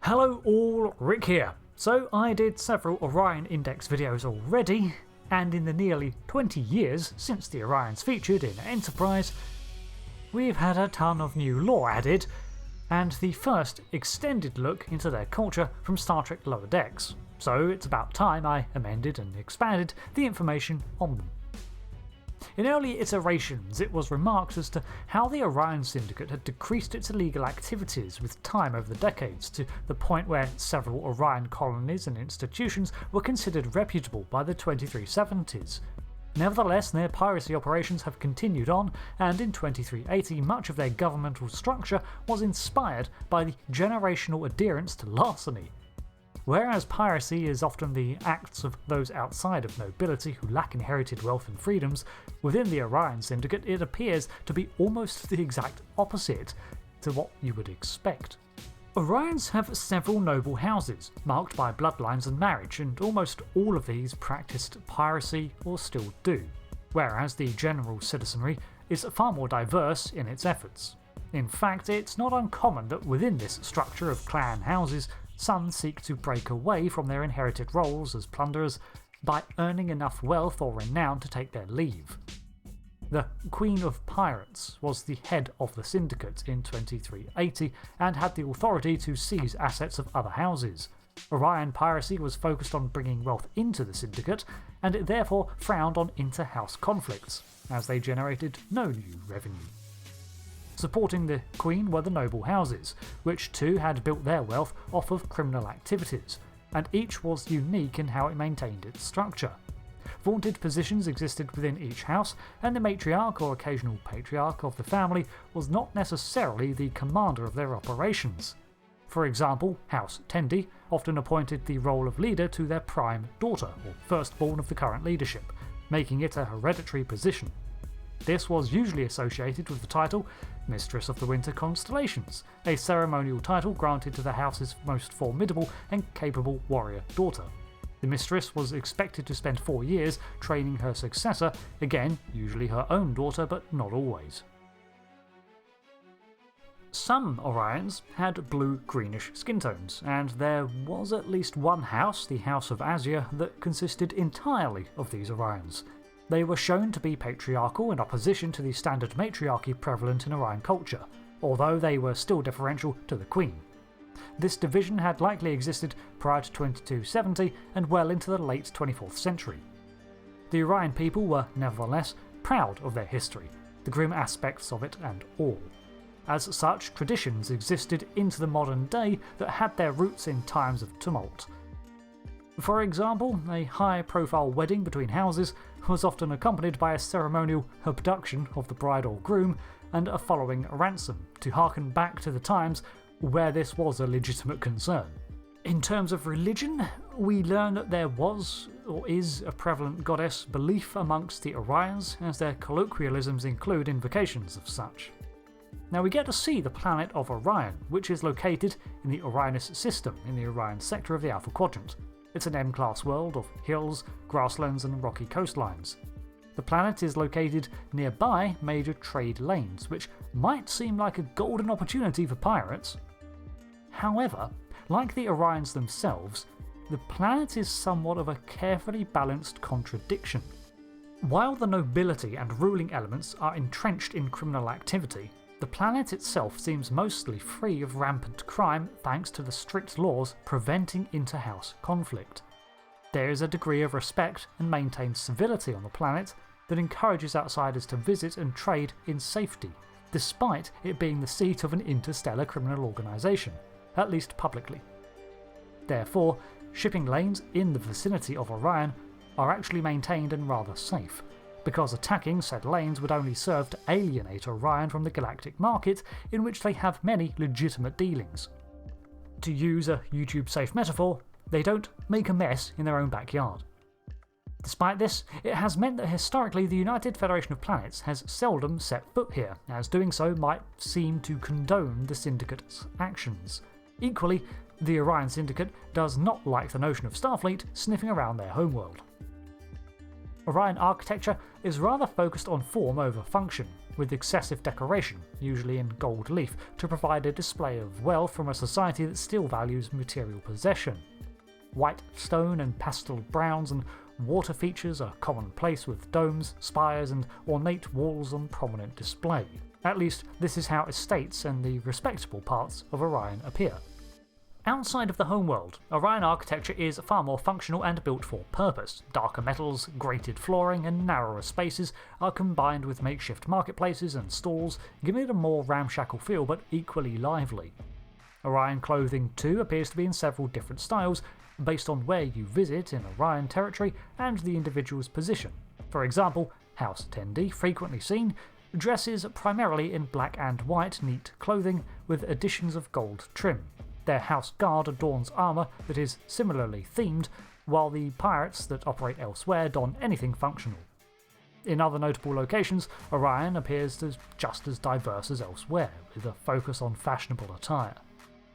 Hello all, Rick here. So I did several Orion Index videos already, and in the nearly 20 years since the Orions featured in Enterprise, we've had a ton of new lore added, and the first extended look into their culture from Star Trek Lower Decks, so it's about time I amended and expanded the information on them. In early iterations, it was remarked as to how the Orion Syndicate had decreased its illegal activities with time over the decades, to the point where several Orion colonies and institutions were considered reputable by the 2370s. Nevertheless, their piracy operations have continued on, and in 2380 much of their governmental structure was inspired by the generational adherence to larceny. Whereas piracy is often the acts of those outside of nobility who lack inherited wealth and freedoms, within the Orion Syndicate it appears to be almost the exact opposite to what you would expect. Orions have several noble houses, marked by bloodlines and marriage, and almost all of these practiced piracy or still do, whereas the general citizenry is far more diverse in its efforts. In fact, it's not uncommon that within this structure of clan houses, some seek to break away from their inherited roles as plunderers by earning enough wealth or renown to take their leave. The Queen of Pirates was the head of the Syndicate in 2380 and had the authority to seize assets of other houses. Orion piracy was focused on bringing wealth into the Syndicate, and it therefore frowned on inter-house conflicts, as they generated no new revenue. Supporting the Queen were the noble houses, which too had built their wealth off of criminal activities, and each was unique in how it maintained its structure. Vaunted positions existed within each house, and the matriarch or occasional patriarch of the family was not necessarily the commander of their operations. For example, House Tendi often appointed the role of leader to their prime daughter, or firstborn of the current leadership, making it a hereditary position. This was usually associated with the title Mistress of the Winter Constellations, a ceremonial title granted to the house's most formidable and capable warrior daughter. The mistress was expected to spend 4 years training her successor, again usually her own daughter, but not always. Some Orions had blue-greenish skin tones, and there was at least one house, the House of Azure, that consisted entirely of these Orions. They were shown to be patriarchal in opposition to the standard matriarchy prevalent in Orion culture, although they were still deferential to the Queen. This division had likely existed prior to 2270 and well into the late 24th century. The Orion people were nevertheless proud of their history, the grim aspects of it and all. As such, traditions existed into the modern day that had their roots in times of tumult. For example, a high-profile wedding between houses was often accompanied by a ceremonial abduction of the bride or groom and a following ransom, to harken back to the times where this was a legitimate concern. In terms of religion, we learn that there was, or is, a prevalent goddess belief amongst the Orions, as their colloquialisms include invocations of such. Now we get to see the planet of Orion, which is located in the Orionis system in the Orion sector of the Alpha Quadrant. It's an M-class world of hills, grasslands and rocky coastlines. The planet is located nearby major trade lanes, which might seem like a golden opportunity for pirates. However, like the Orions themselves, the planet is somewhat of a carefully balanced contradiction. While the nobility and ruling elements are entrenched in criminal activity, the planet itself seems mostly free of rampant crime thanks to the strict laws preventing inter-house conflict. There is a degree of respect and maintained civility on the planet that encourages outsiders to visit and trade in safety, despite it being the seat of an interstellar criminal organisation, at least publicly. Therefore, shipping lanes in the vicinity of Orion are actually maintained and rather safe, because attacking said lanes would only serve to alienate Orion from the galactic market, in which they have many legitimate dealings. To use a YouTube-safe metaphor, they don't make a mess in their own backyard. Despite this, it has meant that historically the United Federation of Planets has seldom set foot here, as doing so might seem to condone the Syndicate's actions. Equally, the Orion Syndicate does not like the notion of Starfleet sniffing around their homeworld. Orion architecture is rather focused on form over function, with excessive decoration, usually in gold leaf, to provide a display of wealth from a society that still values material possession. White stone and pastel browns and water features are commonplace, with domes, spires and ornate walls on prominent display. At least this is how estates and the respectable parts of Orion appear. Outside of the homeworld, Orion architecture is far more functional and built for purpose. Darker metals, grated flooring and narrower spaces are combined with makeshift marketplaces and stalls, giving it a more ramshackle feel but equally lively. Orion clothing too appears to be in several different styles, based on where you visit in Orion territory and the individual's position. For example, House Tendi, frequently seen, dresses primarily in black and white neat clothing with additions of gold trim. Their House Guard adorns armour that is similarly themed, while the pirates that operate elsewhere don anything functional. In other notable locations, Orion appears just as diverse as elsewhere, with a focus on fashionable attire.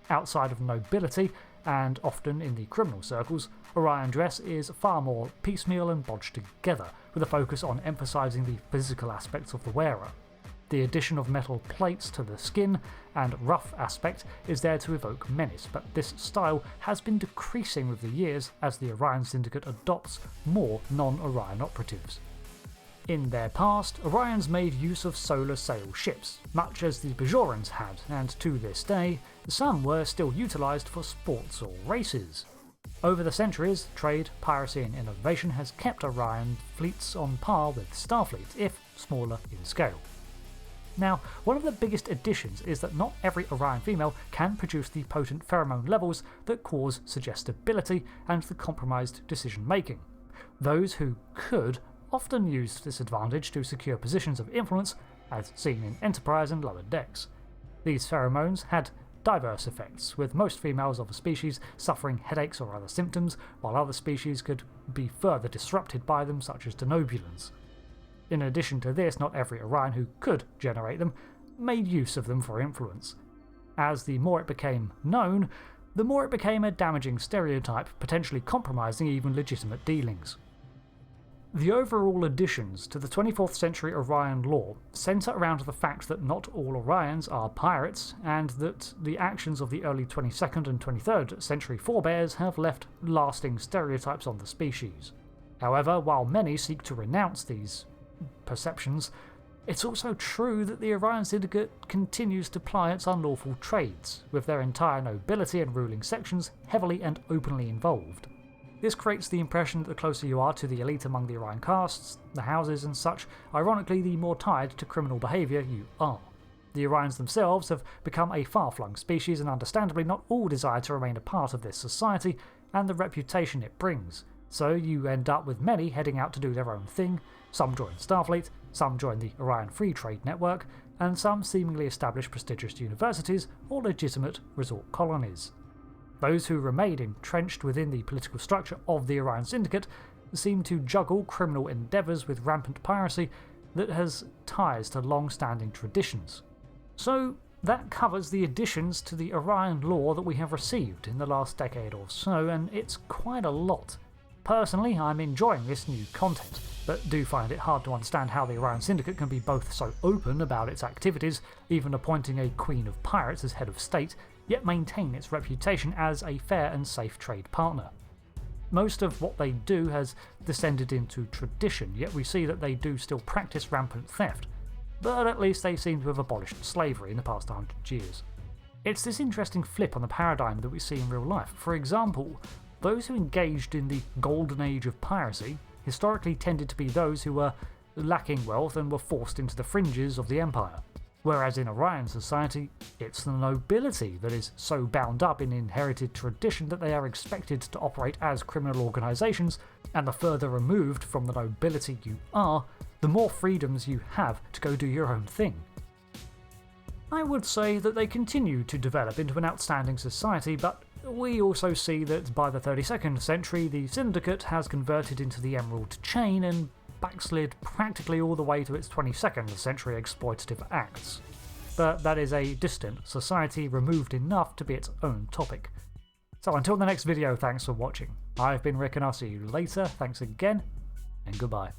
Outside of nobility, and often in the criminal circles, Orion dress is far more piecemeal and bodged together, with a focus on emphasising the physical aspects of the wearer. The addition of metal plates to the skin and rough aspect is there to evoke menace, but this style has been decreasing with the years as the Orion Syndicate adopts more non-Orion operatives. In their past, Orions made use of solar sail ships, much as the Bajorans had, and to this day, some were still utilised for sports or races. Over the centuries, trade, piracy and innovation has kept Orion fleets on par with Starfleet, if smaller in scale. Now, one of the biggest additions is that not every Orion female can produce the potent pheromone levels that cause suggestibility and the compromised decision making. Those who could often used this advantage to secure positions of influence, as seen in Enterprise and Lower Decks. These pheromones had diverse effects, with most females of a species suffering headaches or other symptoms, while other species could be further disrupted by them, such as denobulans. In addition to this, not every Orion who could generate them made use of them for influence. As the more it became known, the more it became a damaging stereotype, potentially compromising even legitimate dealings. The overall additions to the 24th century Orion lore centre around the fact that not all Orions are pirates, and that the actions of the early 22nd and 23rd century forebears have left lasting stereotypes on the species. However, while many seek to renounce these perceptions, it's also true that the Orion Syndicate continues to ply its unlawful trades, with their entire nobility and ruling sections heavily and openly involved. This creates the impression that the closer you are to the elite among the Orion castes, the houses and such, ironically the more tied to criminal behaviour you are. The Orions themselves have become a far-flung species, and understandably not all desire to remain a part of this society and the reputation it brings, so you end up with many heading out to do their own thing. Some join Starfleet, some join the Orion Free Trade Network, and some seemingly establish prestigious universities or legitimate resort colonies. Those who remain entrenched within the political structure of the Orion Syndicate seem to juggle criminal endeavours with rampant piracy that has ties to long-standing traditions. So that covers the additions to the Orion lore that we have received in the last decade or so, and it's quite a lot. Personally, I'm enjoying this new content, but do find it hard to understand how the Orion Syndicate can be both so open about its activities, even appointing a Queen of Pirates as head of state, yet maintain its reputation as a fair and safe trade partner. Most of what they do has descended into tradition, yet we see that they do still practice rampant theft, but at least they seem to have abolished slavery in the past 100 years. It's this interesting flip on the paradigm that we see in real life. For example, those who engaged in the golden age of piracy historically tended to be those who were lacking wealth and were forced into the fringes of the Empire. Whereas in Orion society, it's the nobility that is so bound up in inherited tradition that they are expected to operate as criminal organisations, and the further removed from the nobility you are, the more freedoms you have to go do your own thing. I would say that they continue to develop into an outstanding society, but we also see that by the 32nd century the Syndicate has converted into the Emerald Chain and backslid practically all the way to its 22nd century exploitative acts. But that is a distant society removed enough to be its own topic. So until the next video, thanks for watching. I've been Rick and I'll see you later, thanks again, and goodbye.